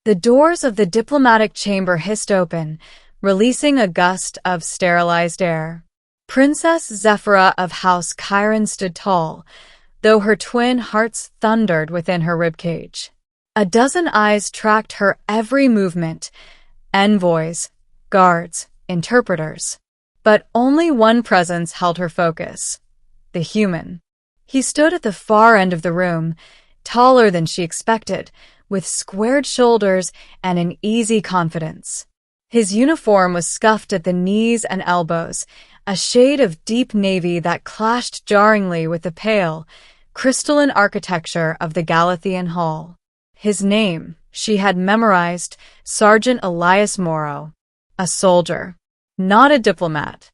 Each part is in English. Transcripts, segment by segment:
The doors of the diplomatic chamber hissed open, releasing a gust of sterilized air. Princess Zephyra of House Chiron stood tall, though her twin hearts thundered within her ribcage. A dozen eyes tracked her every movement, envoys, guards, interpreters. But only one presence held her focus: the human. He stood at the far end of the room, taller than she expected, with squared shoulders and an easy confidence. His uniform was scuffed at the knees and elbows, a shade of deep navy that clashed jarringly with the pale, crystalline architecture of the Galathean hall. His name, she had memorized: Sergeant Elias Morrow. A soldier, not a diplomat.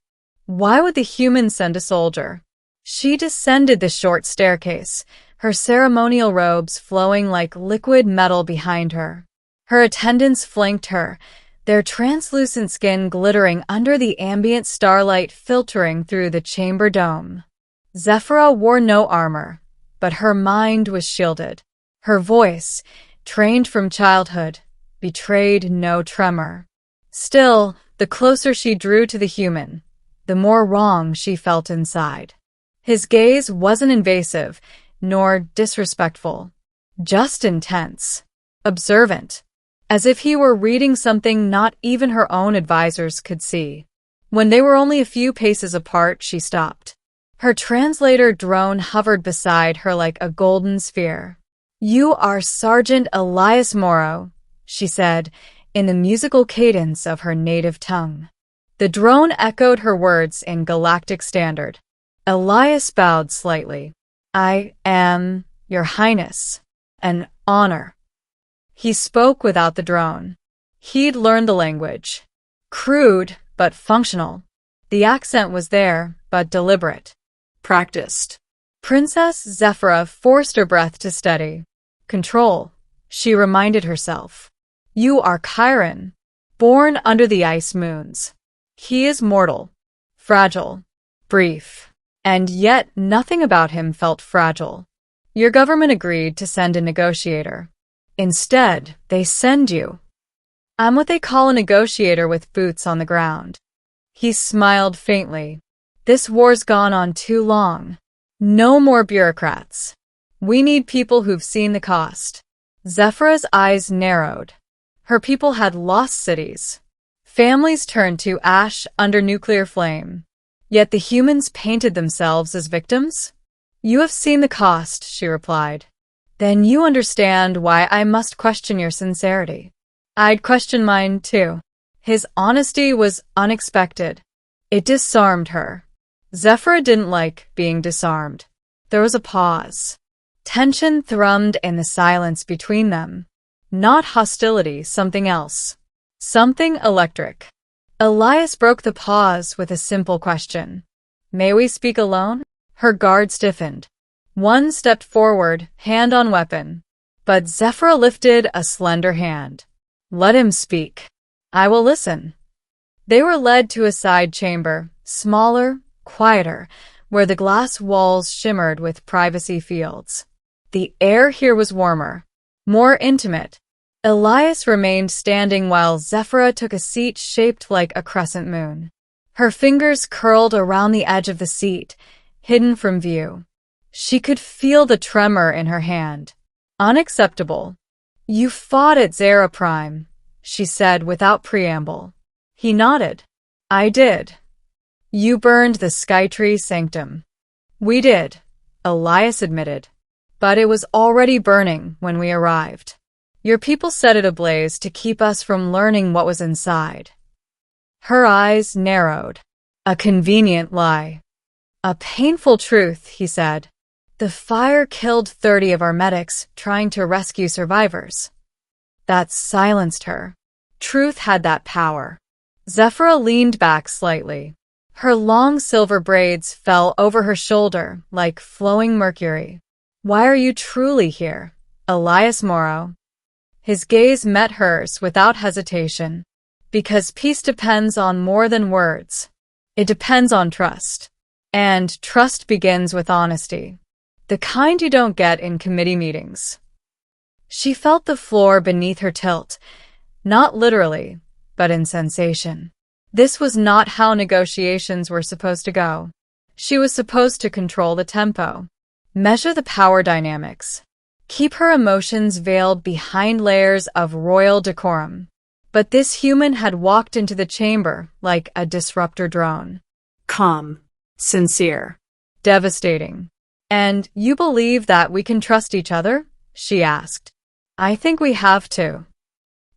Why would the human send a soldier? She descended the short staircase, her ceremonial robes flowing like liquid metal behind her. Her attendants flanked her, their translucent skin glittering under the ambient starlight filtering through the chamber dome. Zephyra wore no armor, but her mind was shielded. Her voice, trained from childhood, betrayed no tremor. Still, the closer she drew to the human, the more wrong she felt inside. His gaze wasn't invasive, nor disrespectful, just intense, observant, as if he were reading something not even her own advisors could see. When they were only a few paces apart, she stopped. Her translator drone hovered beside her like a golden sphere. "You are Sergeant Elias Morrow," she said, in the musical cadence of her native tongue. The drone echoed her words in galactic standard. Elias bowed slightly. "I am, Your Highness. An honor." He spoke without the drone. He'd learned the language. Crude, but functional. The accent was there, but deliberate. Practiced. Princess Zephyra forced her breath to steady. "Control," she reminded herself. "You are Chiron, born under the ice moons. He is mortal, fragile, brief, and yet nothing about him felt fragile. Your government agreed to send a negotiator. Instead, they send you. I'm what they call a negotiator with boots on the ground." He smiled faintly. "This war's gone on too long. No more bureaucrats. We need people who've seen the cost." Zephyra's eyes narrowed. Her people had lost cities. Families turned to ash under nuclear flame. Yet the humans painted themselves as victims? "You have seen the cost," she replied. "Then you understand why I must question your sincerity." I'd question mine, too. His honesty was unexpected. It disarmed her. Zephyra didn't like being disarmed. There was a pause. Tension thrummed in the silence between them. Not hostility, something else. Something electric. Elias broke the pause with a simple question. "May we speak alone?" Her guard stiffened. One stepped forward, hand on weapon. But Zephyra lifted a slender hand. "Let him speak. I will listen." They were led to a side chamber, smaller, quieter, where the glass walls shimmered with privacy fields. The air here was warmer, more intimate. Elias remained standing while Zephyra took a seat shaped like a crescent moon. Her fingers curled around the edge of the seat, hidden from view. She could feel the tremor in her hand. Unacceptable. "You fought at Zera Prime," she said without preamble. He nodded. "I did." "You burned the Skytree Sanctum." "We did," Elias admitted. "But it was already burning when we arrived. Your people set it ablaze to keep us from learning what was inside." Her eyes narrowed. A convenient lie. "A painful truth," he said. "The fire killed 30 of our medics trying to rescue survivors." That silenced her. Truth had that power. Zephyra leaned back slightly. Her long silver braids fell over her shoulder like flowing mercury. "Why are you truly here, Elias Morrow?" His gaze met hers without hesitation. "Because peace depends on more than words. It depends on trust. And trust begins with honesty. The kind you don't get in committee meetings." She felt the floor beneath her tilt, not literally, but in sensation. This was not how negotiations were supposed to go. She was supposed to control the tempo, measure the power dynamics, keep her emotions veiled behind layers of royal decorum. But this human had walked into the chamber like a disruptor drone. Calm, sincere, Devastating. And you believe that we can trust each other? She asked. I think we have to.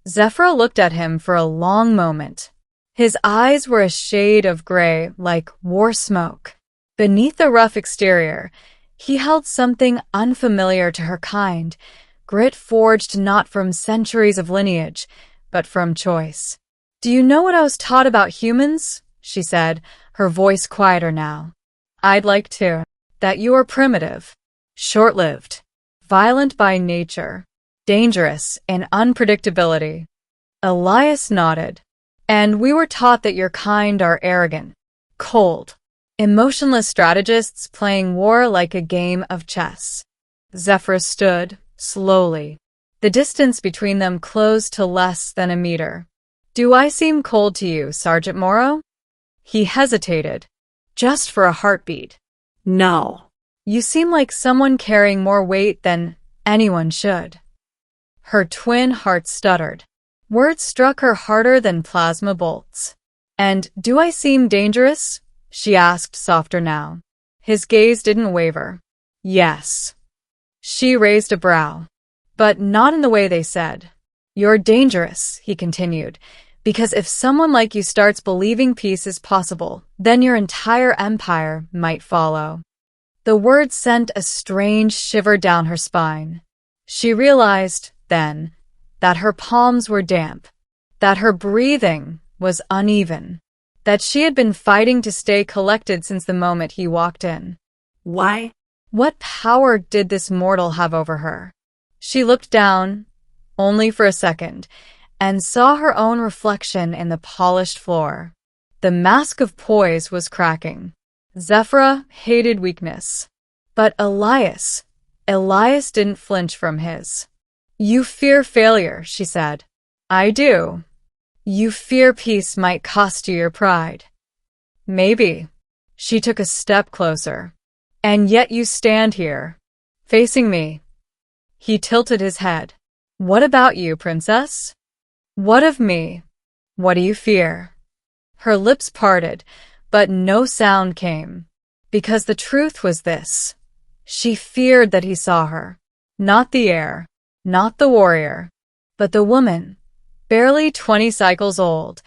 Zephyra looked at him for a long moment. His eyes were a shade of gray, like war smoke. Beneath the rough exterior, he held something unfamiliar to her kind, grit forged not from centuries of lineage, but from choice. Do you know what I was taught about humans? She said, her voice quieter now. I'd like to. That you are primitive, short-lived, violent by nature, dangerous in unpredictability. Elias nodded. And we were taught that your kind are arrogant, cold, emotionless strategists playing war like a game of chess. Zephyra stood, slowly. The distance between them closed to less than a meter. Do I seem cold to you, Sergeant Morrow? He hesitated, just for a heartbeat. No. You seem like someone carrying more weight than anyone should. Her twin heart stuttered. Words struck her harder than plasma bolts. And do I seem dangerous? She asked, softer now. His gaze didn't waver. Yes. She raised a brow. But not in the way they said. You're dangerous, he continued, because if someone like you starts believing peace is possible, then your entire empire might follow. The words sent a strange shiver down her spine. She realized, then, that her palms were damp, that her breathing was uneven, that she had been fighting to stay collected since the moment he walked in. Why? What power did this mortal have over her? She looked down, only for a second, and saw her own reflection in the polished floor. The mask of poise was cracking. Zephyra hated weakness. But Elias didn't flinch from his. You fear failure, she said. I do. You fear peace might cost you your pride. Maybe. She took a step closer. And yet you stand here, facing me. He tilted his head. What about you, princess? What of me? What do you fear? Her lips parted, but no sound came. Because the truth was this. She feared that he saw her. Not the heir, not the warrior, but the woman, barely 20 cycles old,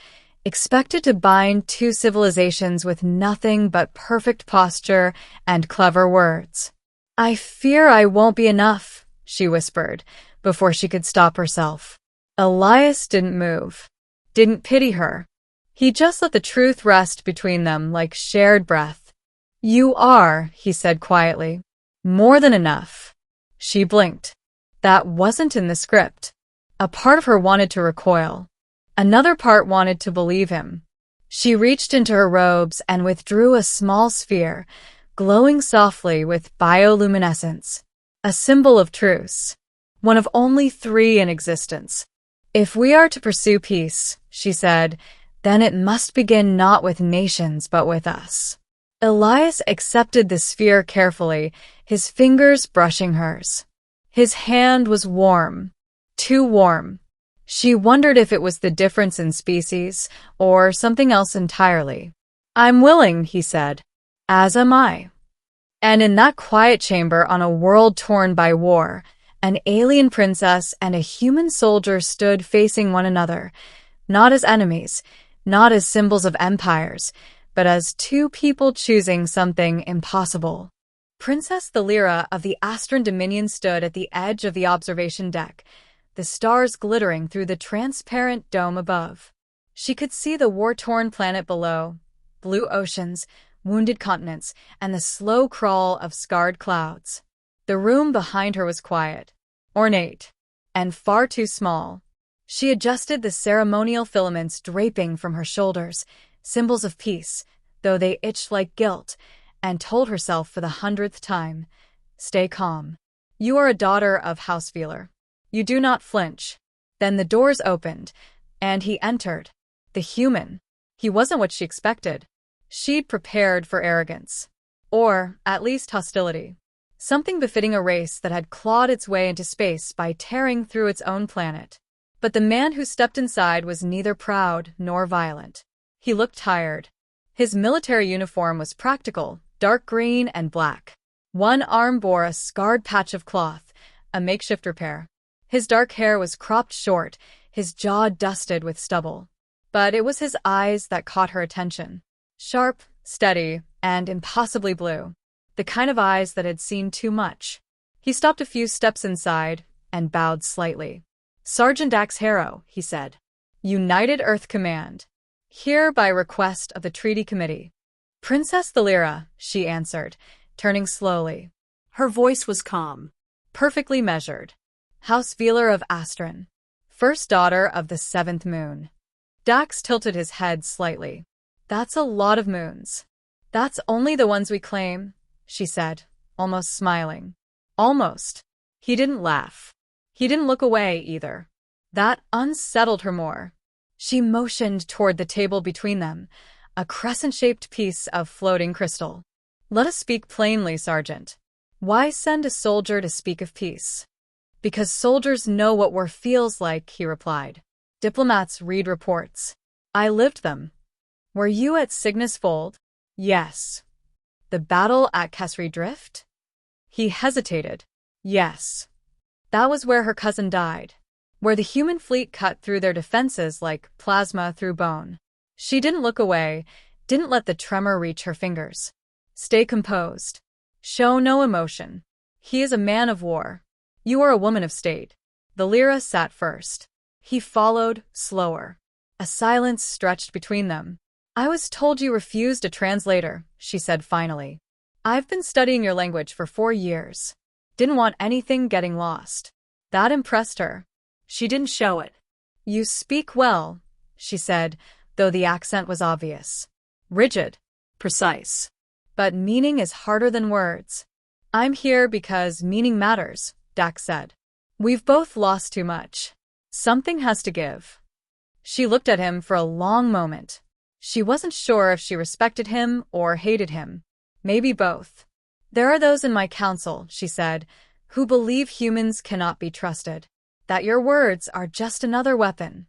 expected to bind two civilizations with nothing but perfect posture and clever words. I fear I won't be enough, she whispered, before she could stop herself. Elias didn't move, didn't pity her. He just let the truth rest between them like shared breath. You are, he said quietly, more than enough. She blinked. That wasn't in the script. A part of her wanted to recoil. Another part wanted to believe him. She reached into her robes and withdrew a small sphere, glowing softly with bioluminescence, a symbol of truce, one of only 3 in existence. If we are to pursue peace, she said, then it must begin not with nations but with us. Elias accepted the sphere carefully, his fingers brushing hers. His hand was warm, too warm. She wondered if it was the difference in species or something else entirely. I'm willing, he said. As am I. And in that quiet chamber on a world torn by war, an alien princess and a human soldier stood facing one another, not as enemies, not as symbols of empires, but as 2 people choosing something impossible. Princess Thalira of the Astron Dominion stood at the edge of the observation deck, the stars glittering through the transparent dome above. She could see the war-torn planet below, blue oceans, wounded continents, and the slow crawl of scarred clouds. The room behind her was quiet, ornate, and far too small. She adjusted the ceremonial filaments draping from her shoulders, symbols of peace, though they itched like guilt, and told herself for the 100th time, stay calm. You are a daughter of House Veeler. You do not flinch. Then the doors opened, and he entered. The human. He wasn't what she expected. She'd prepared for arrogance. Or, at least, hostility. Something befitting a race that had clawed its way into space by tearing through its own planet. But the man who stepped inside was neither proud nor violent. He looked tired. His military uniform was practical, dark green and black. One arm bore a scarred patch of cloth, a makeshift repair. His dark hair was cropped short, his jaw dusted with stubble. But it was his eyes that caught her attention. Sharp, steady, and impossibly blue. The kind of eyes that had seen too much. He stopped a few steps inside and bowed slightly. Sergeant Dax Harrow, he said. United Earth Command. Here by request of the Treaty Committee. Princess Thalira, she answered, turning slowly. Her voice was calm. Perfectly measured. House Velar of Astron. First daughter of the seventh moon. Dax tilted his head slightly. That's a lot of moons. That's only the ones we claim, she said, almost smiling. Almost. He didn't laugh. He didn't look away, either. That unsettled her more. She motioned toward the table between them, a crescent-shaped piece of floating crystal. Let us speak plainly, Sergeant. Why send a soldier to speak of peace? Because soldiers know what war feels like, he replied. Diplomats read reports. I lived them. Were you at Cygnus Fold? Yes. The battle at Kesri Drift? He hesitated. Yes. That was where her cousin died. Where the human fleet cut through their defenses like plasma through bone. She didn't look away, didn't let the tremor reach her fingers. Stay composed. Show no emotion. He is a man of war. You are a woman of state. Thalira sat first. He followed, slower. A silence stretched between them. I was told you refused a translator, she said finally. I've been studying your language for 4 years. Didn't want anything getting lost. That impressed her. She didn't show it. You speak well, she said, though the accent was obvious. Rigid. Precise. But meaning is harder than words. I'm here because meaning matters, Dax said. We've both lost too much. Something has to give. She looked at him for a long moment. She wasn't sure if she respected him or hated him. Maybe both. There are those in my council, she said, who believe humans cannot be trusted. That your words are just another weapon.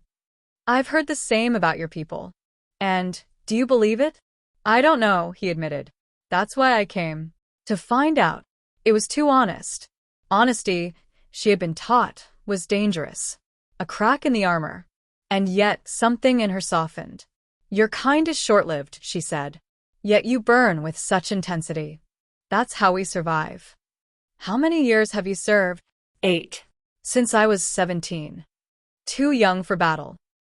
I've heard the same about your people. And, do you believe it? I don't know, he admitted. That's why I came. To find out. It was too honest. Honesty, she had been taught, was dangerous. A crack in the armor. And yet, something in her softened. Your kind is short-lived, she said. Yet you burn with such intensity. That's how we survive. How many years have you served? 8. Since I was 17. Too young for battle.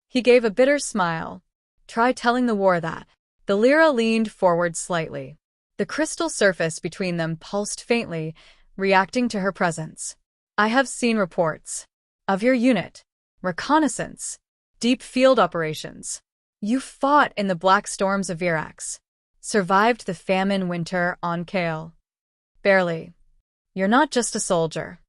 He gave a bitter smile. Try telling the war that. Thalira leaned forward slightly. The crystal surface between them pulsed faintly, reacting to her presence. I have seen reports. Of your unit. Reconnaissance. Deep field operations. You fought in the black storms of Virax. Survived the famine winter on Kale. Barely. You're not just a soldier.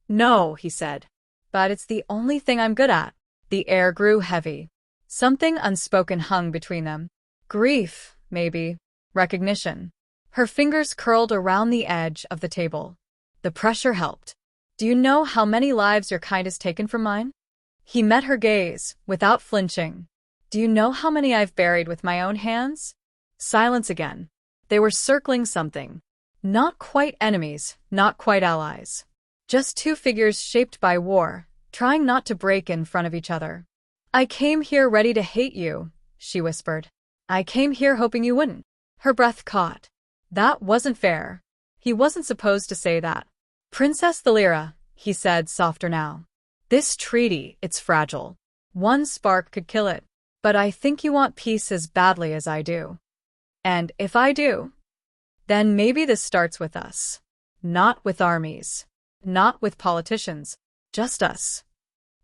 No, he said. But it's the only thing I'm good at. The air grew heavy. Something unspoken hung between them. Grief, maybe. Recognition. Her fingers curled around the edge of the table. The pressure helped. Do you know how many lives your kind has taken from mine? He met her gaze, without flinching. Do you know how many I've buried with my own hands? Silence again. They were circling something. Not quite enemies, not quite allies. Just two figures shaped by war, trying not to break in front of each other. I came here ready to hate you, she whispered. I came here hoping you wouldn't. Her breath caught. That wasn't fair. He wasn't supposed to say that. Princess Thalira, he said softer now. This treaty, it's fragile. One spark could kill it. But I think you want peace as badly as I do. And if I do, then maybe this starts with us. Not with armies. Not with politicians. Just us.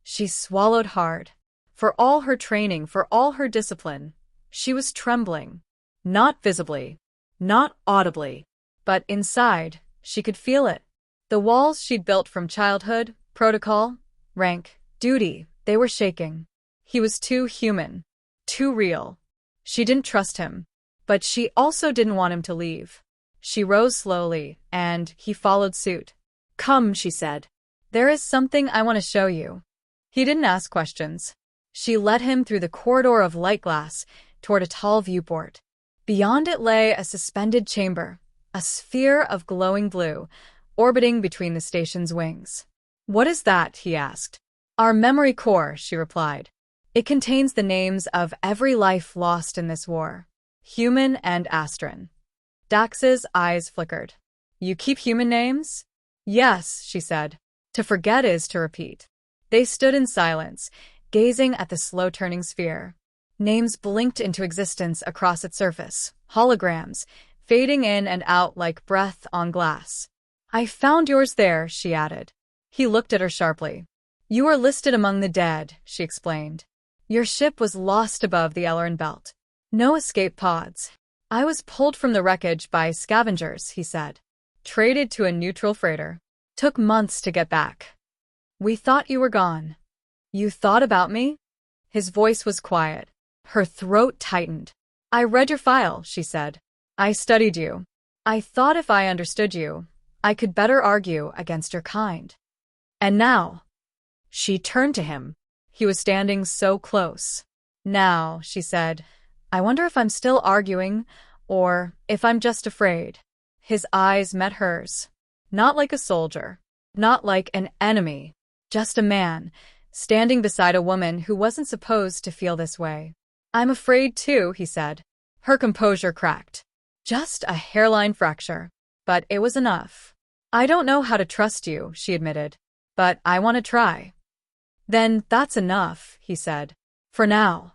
She swallowed hard. For all her training, for all her discipline, she was trembling. Not visibly. Not audibly. But inside, she could feel it. The walls she'd built from childhood, protocol, rank, duty, they were shaking. He was too human, too real. She didn't trust him, but she also didn't want him to leave. She rose slowly, and he followed suit. Come, she said. There is something I want to show you. He didn't ask questions. She led him through the corridor of light glass toward a tall viewport. Beyond it lay a suspended chamber, a sphere of glowing blue, orbiting between the station's wings. What is that? He asked. Our memory core, she replied. It contains the names of every life lost in this war, human and Astran. Dax's eyes flickered. You keep human names? Yes, she said. To forget is to repeat. They stood in silence, gazing at the slow-turning sphere. Names blinked into existence across its surface, holograms, fading in and out like breath on glass. I found yours there, she added. He looked at her sharply. You are listed among the dead, she explained. Your ship was lost above the Ellerin Belt. No escape pods. I was pulled from the wreckage by scavengers, he said. Traded to a neutral freighter. Took months to get back. We thought you were gone. You thought about me? His voice was quiet. Her throat tightened. I read your file, she said. I studied you. I thought if I understood you, I could better argue against your kind. And now? She turned to him. He was standing so close. Now, she said, I wonder if I'm still arguing, or if I'm just afraid. His eyes met hers. Not like a soldier, not like an enemy, just a man, standing beside a woman who wasn't supposed to feel this way. I'm afraid too, he said. Her composure cracked. Just a hairline fracture, but it was enough. I don't know how to trust you, she admitted, but I want to try. Then that's enough, he said. For now.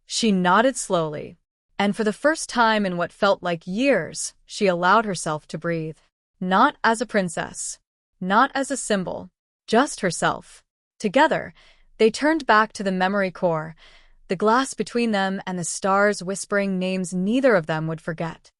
She nodded slowly, and for the first time in what felt like years, she allowed herself to breathe. Not as a princess, not as a symbol, just herself. Together, they turned back to the memory core, the glass between them and the stars whispering names neither of them would forget.